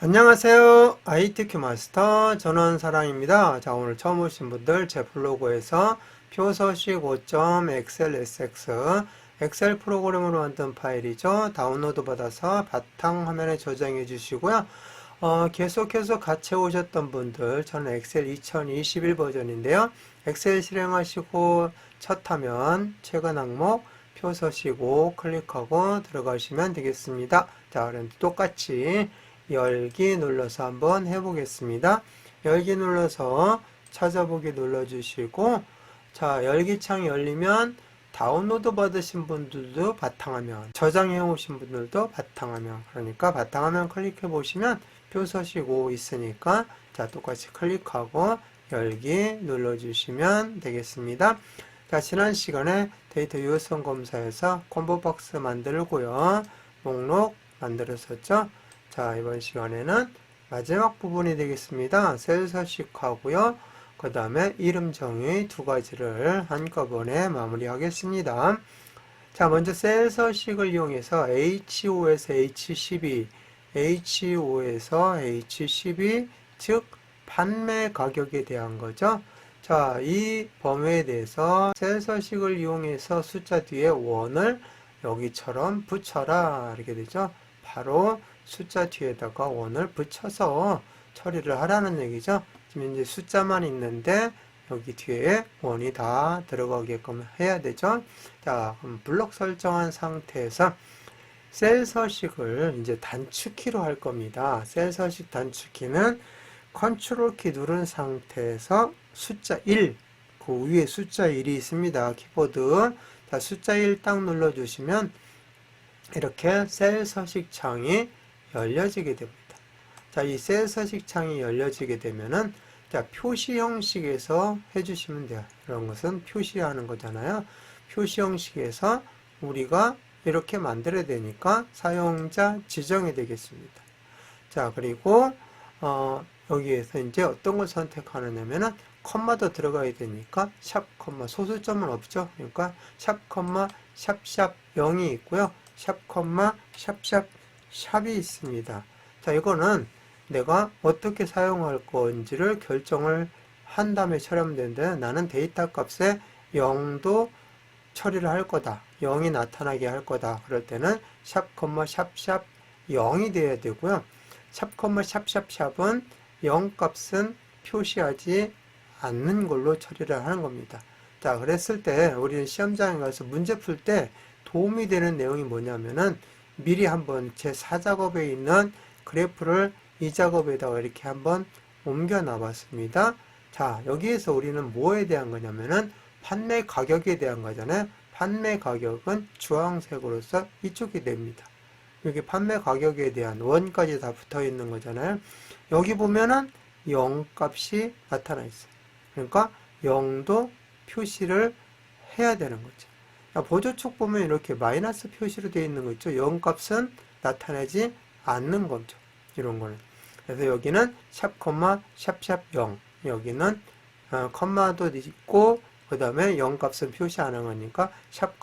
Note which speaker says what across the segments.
Speaker 1: 안녕하세요. ITQ 마스터 전원사랑입니다. 자, 오늘 처음 오신 분들 제 블로그에서 표서식 5.xlsx 엑셀 프로그램으로 만든 파일이죠. 다운로드 받아서 바탕화면에 저장해 주시고요. 계속해서 같이 오셨던 분들, 저는 엑셀 2021 버전인데요. 엑셀 실행하시고 첫 화면, 최근 항목, 표서식 5 클릭하고 들어가시면 되겠습니다. 자, 그럼 똑같이 열기 눌러서 한번 해보겠습니다. 열기 눌러서 찾아보기 눌러주시고, 자, 열기 창이 열리면 다운로드 받으신 분들도 바탕화면, 저장해 오신 분들도 바탕화면, 그러니까 바탕화면 클릭해 보시면 표서식 5 있으니까 자, 똑같이 클릭하고 열기 눌러주시면 되겠습니다. 자, 지난 시간에 데이터 유효성 검사에서 콤보박스 만들고요. 목록 만들었었죠. 자, 이번 시간에는 마지막 부분이 되겠습니다. 셀 서식하고요. 그 다음에 이름 정의 두 가지를 한꺼번에 마무리하겠습니다. 자, 먼저 셀 서식을 이용해서 HO에서 H12, HO에서 H12, 즉 판매 가격에 대한 거죠. 자, 이 범위에 대해서 셀 서식을 이용해서 숫자 뒤에 원을 여기처럼 붙여라 이렇게 되죠. 바로 숫자 뒤에다가 원을 붙여서 처리를 하라는 얘기죠. 지금 이제 숫자만 있는데 여기 뒤에 원이 다 들어가게끔 해야 되죠. 자, 그럼 블록 설정한 상태에서 셀 서식을 이제 단축키로 할 겁니다. 셀 서식 단축키는 컨트롤 키 누른 상태에서 숫자 1, 그 위에 숫자 1이 있습니다. 키보드. 자, 숫자 1 딱 눌러주시면 이렇게 셀 서식 창이 열려지게 됩니다. 자, 이 셀 서식 창이 열려지게 되면은 자, 표시 형식에서 해주시면 돼요. 이런 것은 표시하는 거잖아요. 표시 형식에서 우리가 이렇게 만들어야 되니까 사용자 지정이 되겠습니다. 자, 그리고 여기에서 이제 어떤 걸 선택하느냐면은 컴마도 들어가야 되니까 샵, 컴마, 소수점은 없죠. 그러니까 샵, 컴마, 샵샵 0이 있고요. 샵, 컴마, 샵샵 샵이 있습니다. 자, 이거는 내가 어떻게 사용할 건지를 결정을 한 다음에 처리하면 되는데 나는 데이터 값에 0도 처리를 할 거다. 0이 나타나게 할 거다. 그럴 때는 샵, 샵샵 0이 돼야 되고요. 샵, 샵샵샵은 0 값은 표시하지 않는 걸로 처리를 하는 겁니다. 자, 그랬을 때 우리는 시험장에 가서 문제 풀 때 도움이 되는 내용이 뭐냐면은 미리 한번 제 4작업에 있는 그래프를 이 작업에다가 이렇게 한번 옮겨 놔봤습니다. 자, 여기에서 우리는 뭐에 대한 거냐면은 판매 가격에 대한 거잖아요. 판매 가격은 주황색으로서 이쪽이 됩니다. 여기 판매 가격에 대한 원까지 다 붙어 있는 거잖아요. 여기 보면은 0 값이 나타나 있어요. 그러니까 0도 표시를 해야 되는 거죠. 보조축 보면 이렇게 마이너스 표시로 되어 있는 거 있죠. 0 값은 나타내지 않는 거죠. 이런 거는. 그래서 여기는 샵, 샵샵 0. 여기는 컴마도 있고 그 다음에 0 값은 표시 안 하는 거니까 샵,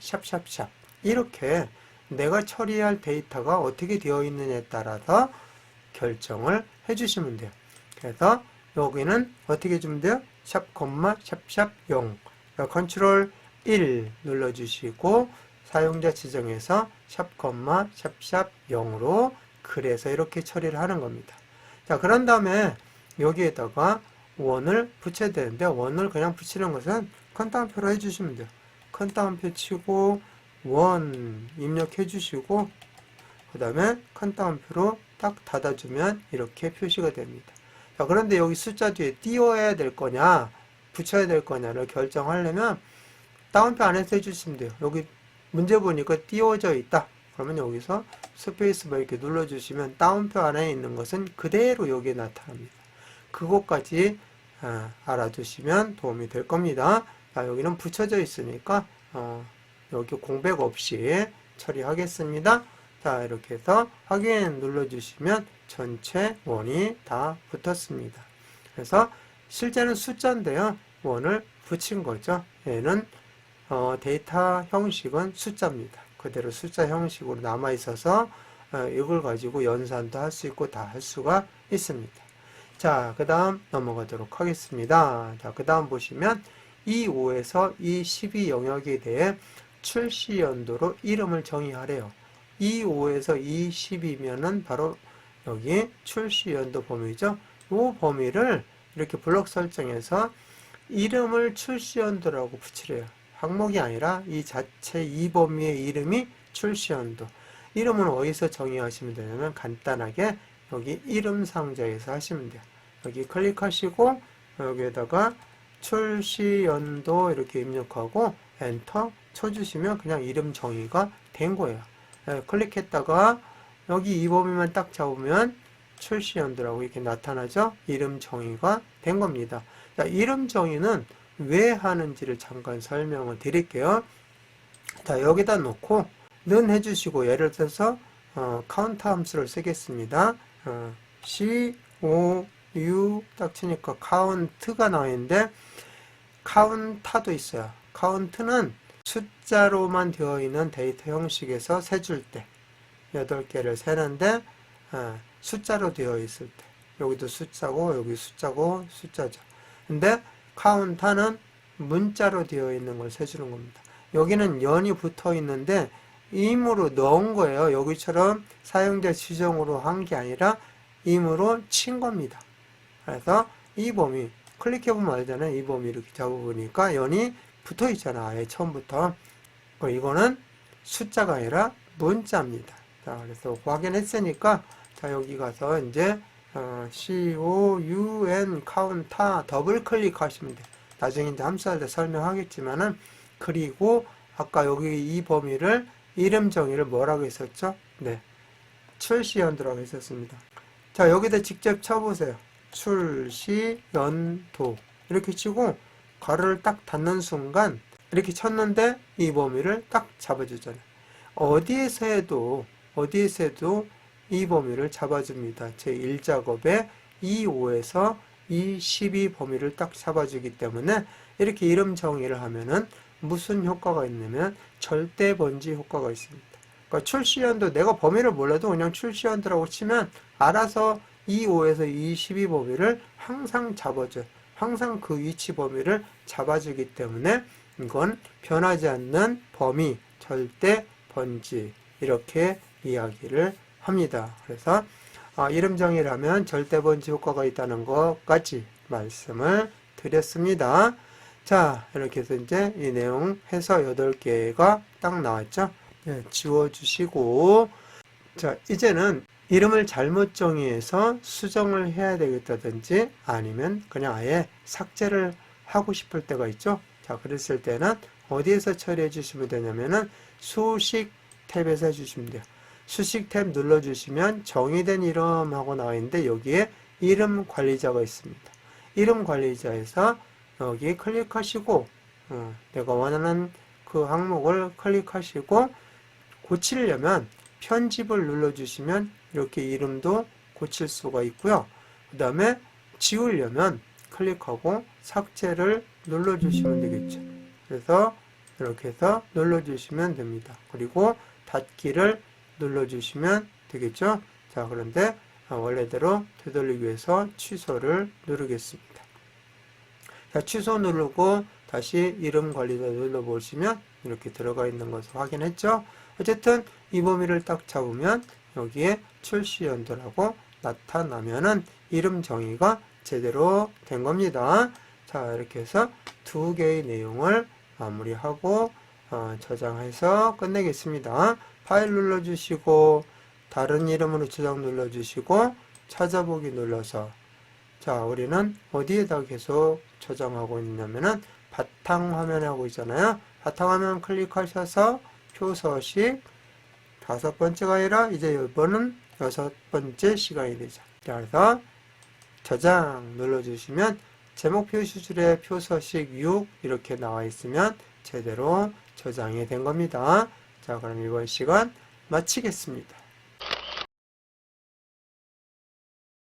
Speaker 1: 샵샵샵. 이렇게 내가 처리할 데이터가 어떻게 되어 있느냐에 따라서 결정을 해주시면 돼요. 그래서 여기는 어떻게 해주면 돼요? 샵, 샵샵 0. 컨트롤 1 눌러주시고 사용자 지정에서 샵, 샵샵 0으로 그래서 이렇게 처리를 하는 겁니다. 자, 그런 다음에 여기에다가 원을 붙여야 되는데 원을 그냥 붙이는 것은 큰 따옴표로 해주시면 돼요. 큰 따옴표 치고 원 입력해 주시고 그 다음에 큰 따옴표로 딱 닫아주면 이렇게 표시가 됩니다. 자, 그런데 여기 숫자 뒤에 띄워야 될 거냐 붙여야 될 거냐를 결정하려면 따옴표 안에서 해주시면 돼요. 여기 문제 보니까 띄워져 있다. 그러면 여기서 스페이스바 이렇게 눌러주시면 따옴표 안에 있는 것은 그대로 여기에 나타납니다. 그것까지 알아두시면 도움이 될 겁니다. 자, 여기는 붙여져 있으니까 여기 공백 없이 처리하겠습니다. 자, 이렇게 해서 확인 눌러주시면 전체 원이 다 붙었습니다. 그래서 실제는 숫자인데요. 원을 붙인 거죠. 얘는 데이터 형식은 숫자입니다. 그대로 숫자 형식으로 남아 있어서 이걸 가지고 연산도 할 수 있고 다 할 수가 있습니다. 자, 그 다음 넘어가도록 하겠습니다. 자, 그 다음 보시면 이 5에서 이 12 영역에 대해 출시 연도로 이름을 정의하래요. 이 5에서 이 10이면은 바로 여기 출시 연도 범위죠. 이 범위를 이렇게 블록 설정해서 이름을 출시 연도라고 붙이래요. 항목이 아니라 이 자체 이 범위의 이름이 출시 연도. 이름은 어디서 정의하시면 되냐면 간단하게 여기 이름 상자에서 하시면 돼요. 여기 클릭하시고 여기에다가 출시 연도 이렇게 입력하고 엔터 쳐주시면 그냥 이름 정의가 된 거예요. 클릭했다가 여기 이 범위만 딱 잡으면 출시 연도라고 이렇게 나타나죠. 이름 정의가 된 겁니다. 자, 이름 정의는 왜 하는지를 잠깐 설명을 드릴게요. 자, 여기다 놓고 는 해주시고 예를 들어서 카운트 함수를 쓰겠습니다. COU 딱 치니까 카운트가 나와 있는데 카운타도 있어요. 카운트는 숫자로만 되어 있는 데이터 형식에서 세줄 때 8개를 세는데 숫자로 되어 있을 때 여기도 숫자고 여기 숫자고 숫자죠. 근데 카운타는 문자로 되어 있는 걸 세주는 겁니다. 여기는 연이 붙어 있는데 임으로 넣은 거예요. 여기처럼 사용자 지정으로 한 게 아니라 임으로 친 겁니다. 그래서 이 범위 클릭해보면 알잖아요. 이 범위 이렇게 잡아보니까 연이 붙어 있잖아. 아예 처음부터. 이거는 숫자가 아니라 문자입니다. 자, 그래서 확인했으니까 자, 여기 가서 이제 COUN 카운터 더블 클릭하시면 돼요. 나중에 이제 함수할 때 설명하겠지만은 그리고 아까 여기 이 범위를 이름 정의를 뭐라고 했었죠? 네, 출시 연도라고 했었습니다. 자, 여기다 직접 쳐보세요. 출시 연도 이렇게 치고 가로를 딱 닫는 순간 이렇게 쳤는데 이 범위를 딱 잡아주잖아요. 어디에서 해도 이 범위를 잡아줍니다. 제 1작업에 이 5에서 이 12 범위를 딱 잡아주기 때문에 이렇게 이름 정의를 하면은 무슨 효과가 있냐면 절대 번지 효과가 있습니다. 그러니까 출시연도 내가 범위를 몰라도 그냥 출시연도라고 치면 알아서 이 5에서 이 12 범위를 항상 잡아줘요. 항상 그 위치 범위를 잡아주기 때문에 이건 변하지 않는 범위, 절대 번지 이렇게 이야기를 합니다. 그래서 이름 정의를 하면 절대 번지 효과가 있다는 것까지 말씀을 드렸습니다. 자, 이렇게 해서 이제 이 내용 해서 8개가 딱 나왔죠. 네, 지워주시고 자, 이제는 이름을 잘못 정의해서 수정을 해야 되겠다든지 아니면 그냥 아예 삭제를 하고 싶을 때가 있죠. 자, 그랬을 때는 어디에서 처리해 주시면 되냐면은 수식 탭에서 해주시면 돼요. 수식 탭 눌러주시면 정의된 이름하고 나와 있는데 여기에 이름 관리자가 있습니다. 이름 관리자에서 여기 클릭하시고 내가 원하는 그 항목을 클릭하시고 고치려면 편집을 눌러주시면 이렇게 이름도 고칠 수가 있고요. 그 다음에 지우려면 클릭하고 삭제를 눌러주시면 되겠죠. 그래서 이렇게 해서 눌러주시면 됩니다. 그리고 닫기를 눌러주시면 되겠죠. 자, 그런데 원래대로 되돌리기 위해서 취소를 누르겠습니다. 자, 취소 누르고 다시 이름 관리자 눌러보시면 이렇게 들어가 있는 것을 확인했죠. 어쨌든 이 범위를 딱 잡으면 여기에 출시 연도라고 나타나면은 이름 정의가 제대로 된 겁니다. 자, 이렇게 해서 2개의 내용을 마무리하고 저장해서 끝내겠습니다. 파일 눌러주시고 다른 이름으로 저장 눌러주시고 찾아보기 눌러서 자, 우리는 어디에다 계속 저장하고 있냐면은 바탕화면에 하고 있잖아요. 바탕화면 클릭하셔서 표서식 5번째가 아니라 이제 이번은 6번째 시간이 되죠. 그래서 저장 눌러주시면 제목 표시줄에 표서식 6 이렇게 나와 있으면 제대로 저장이 된 겁니다. 자, 그럼 이번 시간 마치겠습니다.